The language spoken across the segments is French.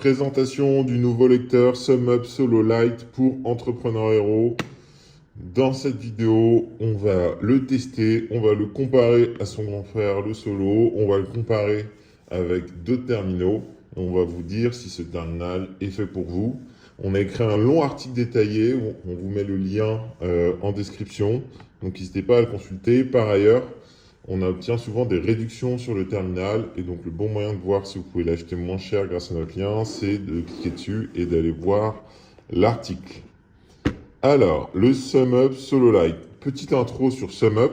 Présentation du nouveau lecteur SumUp Solo Lite pour Entrepreneur Hero. Dans cette vidéo, on va le tester, on va le comparer à son grand frère, le Solo, on va le comparer avec d'autres terminaux. On va vous dire si ce terminal est fait pour vous. On a écrit un long article détaillé, on vous met le lien en description, donc n'hésitez pas à le consulter. Par ailleurs, on obtient souvent des réductions sur le terminal et donc le bon moyen de voir si vous pouvez l'acheter moins cher grâce à notre lien, c'est de cliquer dessus et d'aller voir l'article. Alors, le SumUp Solo Lite. Petite intro sur SumUp.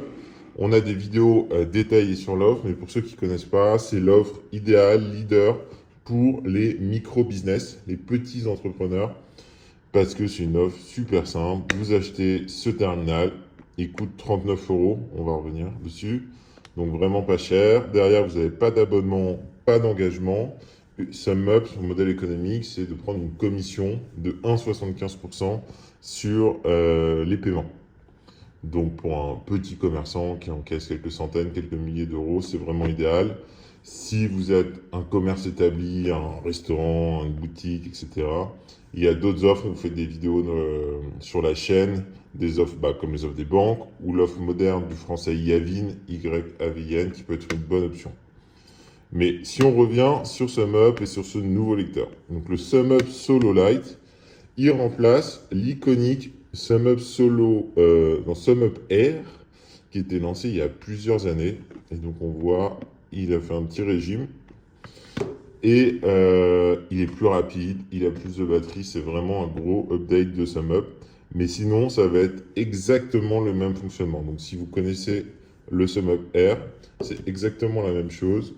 On a des vidéos détaillées sur l'offre, mais pour ceux qui ne connaissent pas, c'est l'offre idéale, leader pour les micro-business, les petits entrepreneurs, parce que c'est une offre super simple. Vous achetez ce terminal, il coûte 39 €, on va revenir dessus, donc vraiment pas cher. Derrière, vous n'avez pas d'abonnement, pas d'engagement. SumUp, son modèle économique, c'est de prendre une commission de 1,75% sur les paiements. Donc pour un petit commerçant qui encaisse quelques centaines, quelques milliers d'euros, c'est vraiment idéal. Si vous êtes un commerce établi, un restaurant, une boutique, etc., il y a d'autres offres. Vous faites des vidéos sur la chaîne, des offres comme les offres des banques ou l'offre moderne du français Yavin, Y-A-V-I-N, qui peut être une bonne option. Mais si on revient sur SumUp et sur ce nouveau lecteur, donc le SumUp Solo Lite, il remplace l'iconique SumUp Solo dans SumUp Air qui était lancé il y a plusieurs années. Et donc on voit, il a fait un petit régime et il est plus rapide, il a plus de batterie. C'est vraiment un gros update de SumUp. Mais sinon, ça va être exactement le même fonctionnement. Donc si vous connaissez le SumUp Air, c'est exactement la même chose,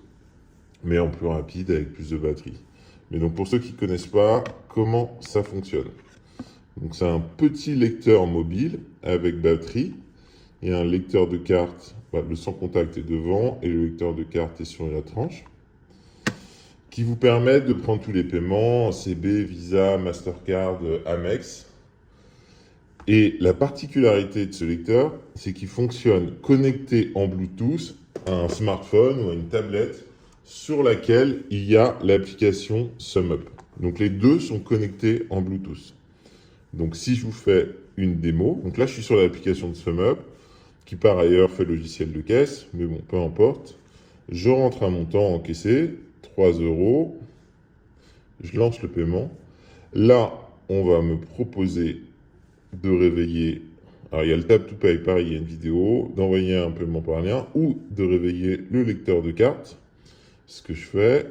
mais en plus rapide avec plus de batterie. Mais donc pour ceux qui ne connaissent pas, comment ça fonctionne? Donc c'est un petit lecteur mobile avec batterie. Il y a un lecteur de carte, le sans contact est devant et le lecteur de carte est sur la tranche, qui vous permet de prendre tous les paiements, CB, Visa, Mastercard, Amex. Et la particularité de ce lecteur, c'est qu'il fonctionne connecté en Bluetooth à un smartphone ou à une tablette sur laquelle il y a l'application SumUp. Donc les deux sont connectés en Bluetooth. Donc si je vous fais une démo, donc là je suis sur l'application de SumUp, qui par ailleurs fait logiciel de caisse, mais bon, peu importe. Je rentre un montant encaissé, 3 €, je lance le paiement. Là, on va me proposer de réveiller, alors il y a le Tap to Pay, pareil, il y a une vidéo, d'envoyer un paiement par lien ou de réveiller le lecteur de carte. Ce que je fais,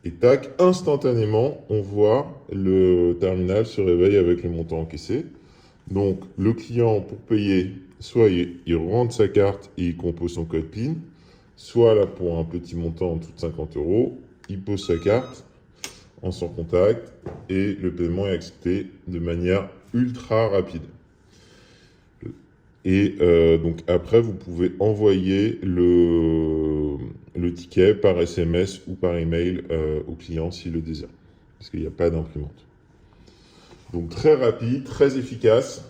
et tac, instantanément, on voit le terminal se réveille avec le montant encaissé. Donc, le client, pour payer, soit il rentre sa carte et il compose son code PIN, soit là, pour un petit montant en dessous de 50 €, il pose sa carte en sans contact et le paiement est accepté de manière ultra rapide. Et donc après, vous pouvez envoyer le ticket par SMS ou par email au client s'il le désire, parce qu'il n'y a pas d'imprimante. Donc très rapide, très efficace.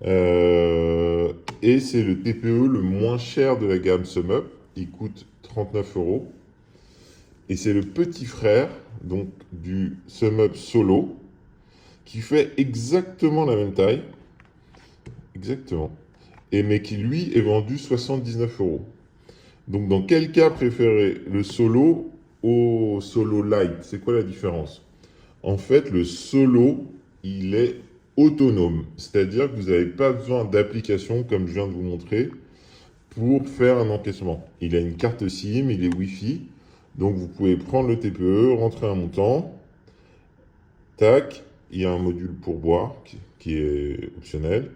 Et c'est le TPE le moins cher de la gamme SumUp. Il coûte 39 €. Et c'est le petit frère donc, du SumUp Solo qui fait exactement la même taille. Exactement. Mais qui, lui, est vendu 79 €. Donc, dans quel cas préférer le Solo au Solo Lite? C'est quoi la différence? En fait, le Solo, il est autonome. C'est-à-dire que vous n'avez pas besoin d'application, comme je viens de vous montrer, pour faire un encaissement. Il a une carte SIM, il est Wi-Fi. Donc, vous pouvez prendre le TPE, rentrer un montant. Tac, il y a un module pourboire qui est optionnel.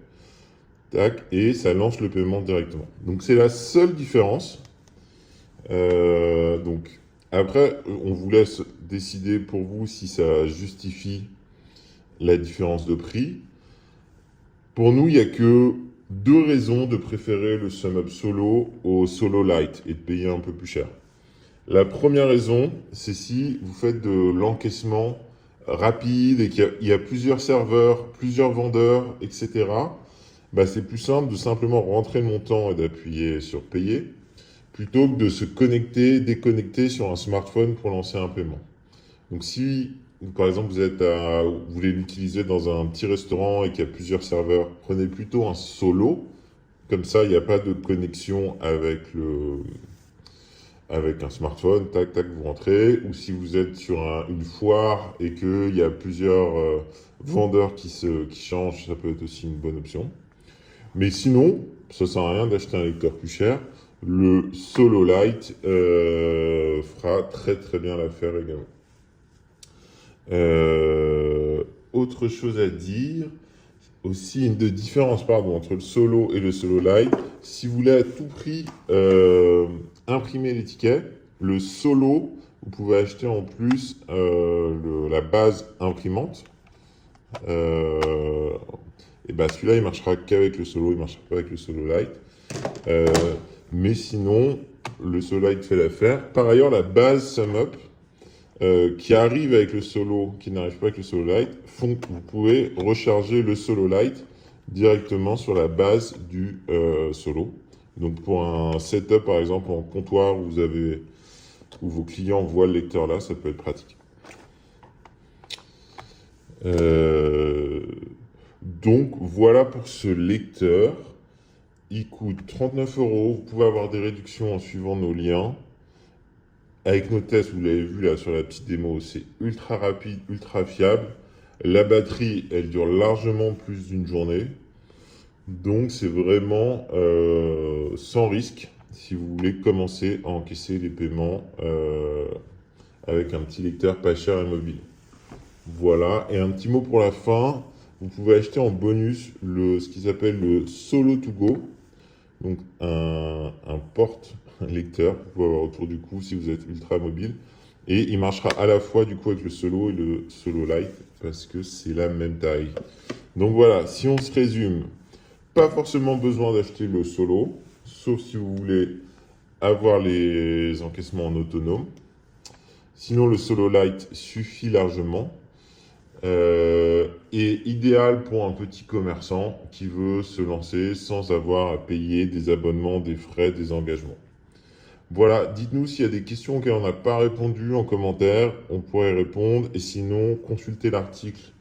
Tac, et ça lance le paiement directement. Donc, c'est la seule différence. Donc, après, on vous laisse décider pour vous si ça justifie la différence de prix. Pour nous, il n'y a que deux raisons de préférer le SumUp Solo au Solo Lite et de payer un peu plus cher. La première raison, c'est si vous faites de l'encaissement rapide et qu'il y a plusieurs serveurs, plusieurs vendeurs, etc. C'est plus simple de simplement rentrer le montant et d'appuyer sur payer plutôt que de se connecter, déconnecter sur un smartphone pour lancer un paiement. Donc si, par exemple, vous voulez l'utiliser dans un petit restaurant et qu'il y a plusieurs serveurs, prenez plutôt un solo. Comme ça, il n'y a pas de connexion avec un smartphone. Tac, tac, vous rentrez. Ou si vous êtes sur une foire et qu'il y a plusieurs vendeurs qui changent, ça peut être aussi une bonne option. Mais sinon, ça sert à rien d'acheter un lecteur plus cher. Le Solo Lite fera très très bien l'affaire également. Autre chose à dire, aussi une différence entre le Solo et le Solo Lite. Si vous voulez à tout prix imprimer l'étiquette, le Solo, vous pouvez acheter en plus la base imprimante. Et ben celui-là, il marchera qu'avec le Solo, il ne marchera pas avec le Solo Lite. Mais sinon, le Solo Lite fait l'affaire. Par ailleurs, la base SumUp, qui arrive avec le Solo, qui n'arrive pas avec le Solo Lite, font que vous pouvez recharger le Solo Lite directement sur la base du Solo. Donc pour un setup, par exemple, en comptoir où vos clients voient le lecteur là, ça peut être pratique. Donc voilà pour ce lecteur. Il coûte 39 €. Vous pouvez avoir des réductions en suivant nos liens. Avec nos tests, vous l'avez vu là sur la petite démo, c'est ultra rapide, ultra fiable. La batterie, elle dure largement plus d'une journée. Donc c'est vraiment sans risque si vous voulez commencer à encaisser les paiements avec un petit lecteur pas cher et mobile. Voilà, et un petit mot pour la fin, vous pouvez acheter en bonus ce qui s'appelle le Solo to Go, donc un porte-lecteur que vous pouvez avoir autour du cou si vous êtes ultra mobile, et il marchera à la fois du coup avec le Solo et le Solo Lite parce que c'est la même taille. Donc voilà, si on se résume, pas forcément besoin d'acheter le Solo, sauf si vous voulez avoir les encaissements en autonome. Sinon, le Solo Lite suffit largement. Et idéal pour un petit commerçant qui veut se lancer sans avoir à payer des abonnements, des frais, des engagements. Voilà, dites-nous s'il y a des questions auxquelles on n'a pas répondu en commentaire, on pourrait répondre. Et sinon, consultez l'article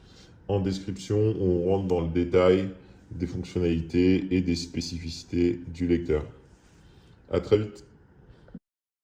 en description où on rentre dans le détail des fonctionnalités et des spécificités du lecteur. À très vite.